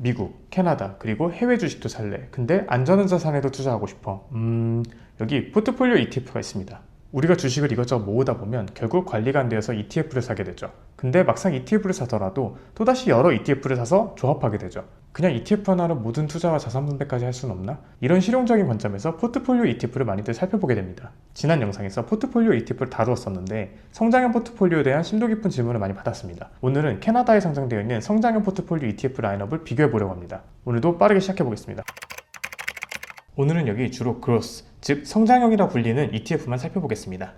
미국, 캐나다, 그리고 해외 주식도 살래. 근데 안전자산에도 투자하고 싶어. 여기 포트폴리오 ETF가 있습니다. 우리가 주식을 이것저것 모으다 보면 결국 관리가 안 되어서 ETF를 사게 되죠. 근데 막상 ETF를 사더라도 또다시 여러 ETF를 사서 조합하게 되죠. 그냥 ETF 하나로 모든 투자와 자산 분배까지 할 수는 없나? 이런 실용적인 관점에서 포트폴리오 ETF를 많이들 살펴보게 됩니다. 지난 영상에서 포트폴리오 ETF를 다루었었는데 성장형 포트폴리오에 대한 심도 깊은 질문을 많이 받았습니다. 오늘은 캐나다에 상장되어 있는 성장형 포트폴리오 ETF 라인업을 비교해 보려고 합니다. 오늘도 빠르게 시작해 보겠습니다. 오늘은 여기 주로 그로스, 즉 성장형이라 불리는 ETF만 살펴보겠습니다.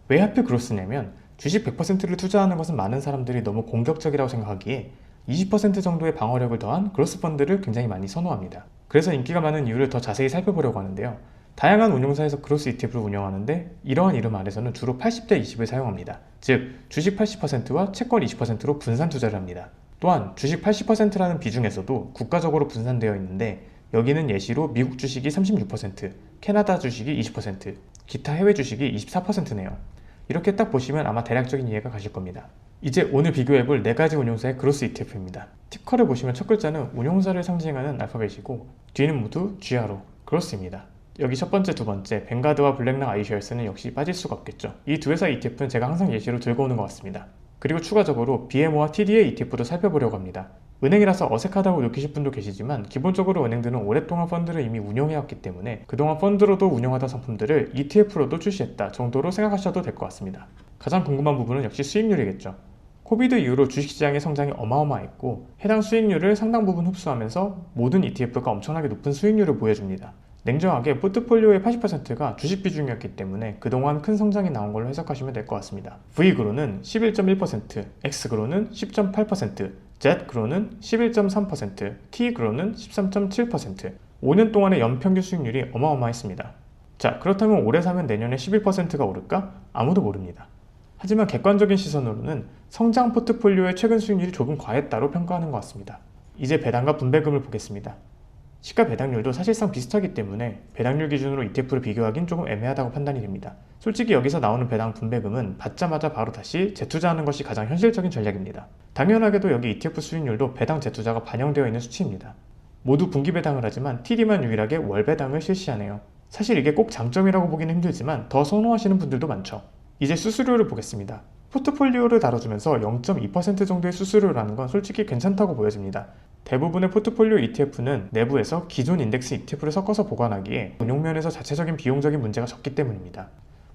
왜 하필 그로스냐면 주식 100%를 투자하는 것은 많은 사람들이 너무 공격적이라고 생각하기에 20% 정도의 방어력을 더한 그로스 펀드를 굉장히 많이 선호합니다. 그래서 인기가 많은 이유를 더 자세히 살펴보려고 하는데요. 다양한 운용사에서 그로스 ETF를 운영하는데 이러한 이름 아래서는 주로 80대 20을 사용합니다. 즉 주식 80%와 채권 20%로 분산 투자를 합니다. 또한 주식 80%라는 비중에서도 국가적으로 분산되어 있는데 여기는 예시로 미국 주식이 36%, 캐나다 주식이 20%, 기타 해외 주식이 24%네요. 이렇게 딱 보시면 아마 대략적인 이해가 가실 겁니다. 이제 오늘 비교해볼 4가지 운용사의 그로스 ETF입니다. 티커를 보시면 첫 글자는 운용사를 상징하는 알파벳이고 뒤는 모두 GR로 그로스입니다. 여기 첫 번째, 두 번째, 뱅가드와 블랙락 아이쉐어스는 역시 빠질 수가 없겠죠. 이 두 회사 ETF는 제가 항상 예시로 들고 오는 것 같습니다. 그리고 추가적으로 BMO와 TD의 ETF도 살펴보려고 합니다. 은행이라서 어색하다고 느끼실 분도 계시지만 기본적으로 은행들은 오랫동안 펀드를 이미 운영해왔기 때문에 그동안 펀드로도 운영하던 상품들을 ETF로도 출시했다 정도로 생각하셔도 될 것 같습니다. 가장 궁금한 부분은 역시 수익률이겠죠. 코비드 이후로 주식시장의 성장이 어마어마했고 해당 수익률을 상당 부분 흡수하면서 모든 ETF가 엄청나게 높은 수익률을 보여줍니다. 냉정하게 포트폴리오의 80%가 주식 비중이었기 때문에 그동안 큰 성장이 나온 걸로 해석하시면 될 것 같습니다. V그로는 11.1%, X그로는 10.8%, Z그로는 11.3%, T그로는 13.7%, 5년 동안의 연평균 수익률이 어마어마했습니다. 자, 그렇다면 올해 사면 내년에 11%가 오를까? 아무도 모릅니다. 하지만 객관적인 시선으로는 성장 포트폴리오의 최근 수익률이 조금 과했다로 평가하는 것 같습니다. 이제 배당과 분배금을 보겠습니다. 시가 배당률도 사실상 비슷하기 때문에 배당률 기준으로 ETF를 비교하긴 조금 애매하다고 판단이 됩니다. 솔직히 여기서 나오는 배당 분배금은 받자마자 바로 다시 재투자하는 것이 가장 현실적인 전략입니다. 당연하게도 여기 ETF 수익률도 배당 재투자가 반영되어 있는 수치입니다. 모두 분기 배당을 하지만 TD만 유일하게 월 배당을 실시하네요. 사실 이게 꼭 장점이라고 보기는 힘들지만 더 선호하시는 분들도 많죠. 이제 수수료를 보겠습니다. 포트폴리오를 다뤄주면서 0.2% 정도의 수수료라는 건 솔직히 괜찮다고 보여집니다. 대부분의 포트폴리오 ETF는 내부에서 기존 인덱스 ETF를 섞어서 보관하기에 운용면에서 자체적인 비용적인 문제가 적기 때문입니다.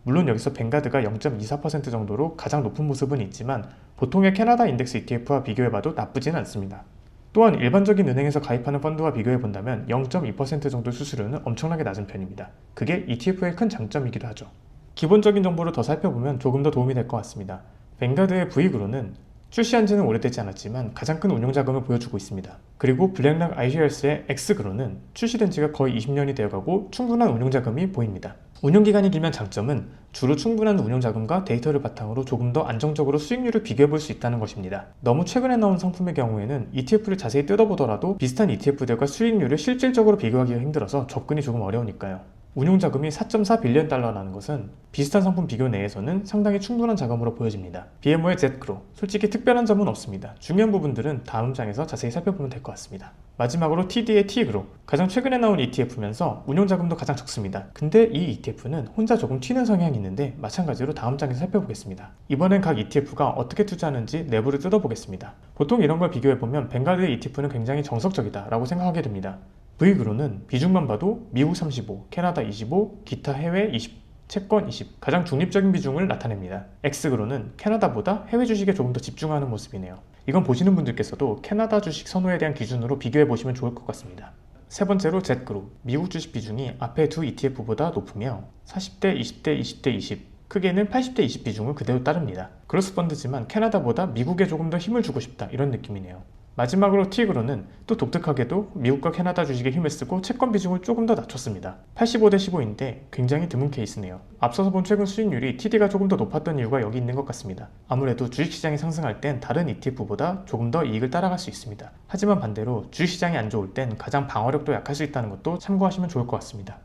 물론 여기서 뱅가드가 0.24% 정도로 가장 높은 모습은 있지만 보통의 캐나다 인덱스 ETF와 비교해봐도 나쁘진 않습니다. 또한 일반적인 은행에서 가입하는 펀드와 비교해본다면 0.2% 정도 수수료는 엄청나게 낮은 편입니다. 그게 ETF의 큰 장점이기도 하죠. 기본적인 정보를 더 살펴보면 조금 더 도움이 될 것 같습니다. 뱅가드의 V그로는 출시한 지는 오래되지 않았지만 가장 큰 운용자금을 보여주고 있습니다. 그리고 블랙락 iShares의 X그로는 출시된 지가 거의 20년이 되어가고 충분한 운용자금이 보입니다. 운용기간이 길면 장점은 주로 충분한 운용자금과 데이터를 바탕으로 조금 더 안정적으로 수익률을 비교해볼 수 있다는 것입니다. 너무 최근에 나온 상품의 경우에는 ETF를 자세히 뜯어보더라도 비슷한 ETF들과 수익률을 실질적으로 비교하기가 힘들어서 접근이 조금 어려우니까요. 운용자금이 4.4빌리언 달러라는 것은 비슷한 상품 비교 내에서는 상당히 충분한 자금으로 보여집니다. BMO의 Z그로, 솔직히 특별한 점은 없습니다. 중요한 부분들은 다음 장에서 자세히 살펴보면 될 것 같습니다. 마지막으로 TD의 T그로, 가장 최근에 나온 ETF면서 운용자금도 가장 적습니다. 근데 이 ETF는 혼자 조금 튀는 성향이 있는데 마찬가지로 다음 장에서 살펴보겠습니다. 이번엔 각 ETF가 어떻게 투자하는지 내부를 뜯어보겠습니다. 보통 이런 걸 비교해보면 뱅가드의 ETF는 굉장히 정석적이다 라고 생각하게 됩니다. V그로는 비중만 봐도 미국 35, 캐나다 25, 기타 해외 20, 채권 20, 가장 중립적인 비중을 나타냅니다. X그로는 캐나다보다 해외 주식에 조금 더 집중하는 모습이네요. 이건 보시는 분들께서도 캐나다 주식 선호에 대한 기준으로 비교해 보시면 좋을 것 같습니다. 세 번째로 Z그룹, 미국 주식 비중이 앞에 두 ETF보다 높으며 40대, 20대, 20대, 20, 크게는 80대 20 비중을 그대로 따릅니다. 그로스 펀드지만 캐나다보다 미국에 조금 더 힘을 주고 싶다 이런 느낌이네요. 마지막으로 T그로는 또 독특하게도 미국과 캐나다 주식에 힘을 쓰고 채권 비중을 조금 더 낮췄습니다. 85대 15인데 굉장히 드문 케이스네요. 앞서서 본 최근 수익률이 TD가 조금 더 높았던 이유가 여기 있는 것 같습니다. 아무래도 주식시장이 상승할 땐 다른 ETF보다 조금 더 이익을 따라갈 수 있습니다. 하지만 반대로 주식시장이 안 좋을 땐 가장 방어력도 약할 수 있다는 것도 참고하시면 좋을 것 같습니다.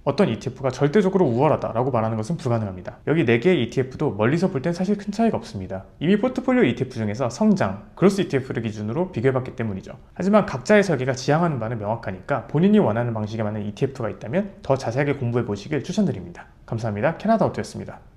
어떤 ETF가 절대적으로 우월하다라고 말하는 것은 불가능합니다. 여기 4개의 ETF도 멀리서 볼 땐 사실 큰 차이가 없습니다. 이미 포트폴리오 ETF 중에서 성장, 그로스 ETF를 기준으로 비교해봤기 때문이죠. 하지만 각자의 설계가 지향하는 바는 명확하니까 본인이 원하는 방식에 맞는 ETF가 있다면 더 자세하게 공부해 보시길 추천드립니다. 감사합니다. 캐나다어투였습니다.